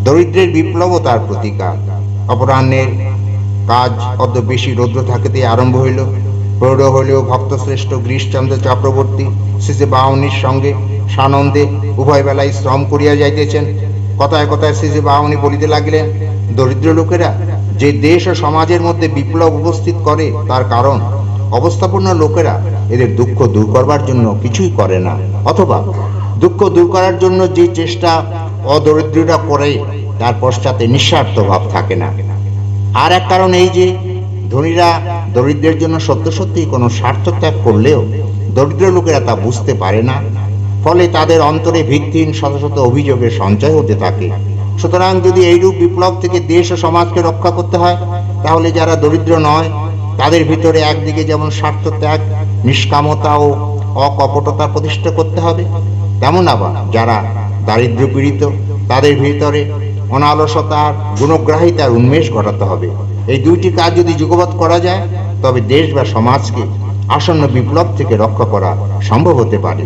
দরিদ্রের বিপ্লবও তার প্রতিকার। অপরাহ্নের কাজ অত বেশি রৌদ্র থাকিতে আরম্ভ হইল। প্রৌঢ় হইলেও ভক্তশ্রেষ্ঠ গিরিশচন্দ্র চক্রবর্তী শ্রী বাউনির সঙ্গে সানন্দে উভয় বেলায় শ্রম করিয়া যাইতেছেন। কথায় কথায় শ্রী বাউনি বলিতে লাগিলেন, দরিদ্র লোকেরা যে দেশ ও সমাজের মধ্যে বিপ্লব উপস্থিত করে তার কারণ অবস্থাপূর্ণ লোকেরা এদের দুঃখ দূর করবার জন্য কিছুই করে না, অথবা দুঃখ দূর করার জন্য যে চেষ্টা অদরিদ্ররা করে তার পশ্চাতে নিঃস্বার্থ ভাব থাকে না। আর এক কারণ এই যে ধনীরা দরিদ্রের জন্য সত্য সত্যিই কোনো স্বার্থ ত্যাগ করলেও দরিদ্র লোকেরা তা বুঝতে পারে না। ফলে তাদের অন্তরে ভিত্তিহীন শত শত অভিযোগের সঞ্চয় হতে থাকে। সুতরাং যদি এইরূপ বিপ্লব থেকে দেশ ও সমাজকে রক্ষা করতে হয়, তাহলে যারা দরিদ্র নয় তাদের ভিতরে একদিকে যেমন স্বার্থ ত্যাগ, নিষ্কামতা ও অকপটতা প্রতিষ্ঠা করতে হবে, তেমন আবার যারা দারিদ্র্য পীড়িত তাদের ভিতরে অনালসতার গুণগ্রাহিতার উন্মেষ ঘটাতে হবে। এই দুইটি কাজ যদি যুগপৎ করা যায় তবে দেশ বা সমাজকে আসন্ন বিপ্লব থেকে রক্ষা করা সম্ভব হতে পারে।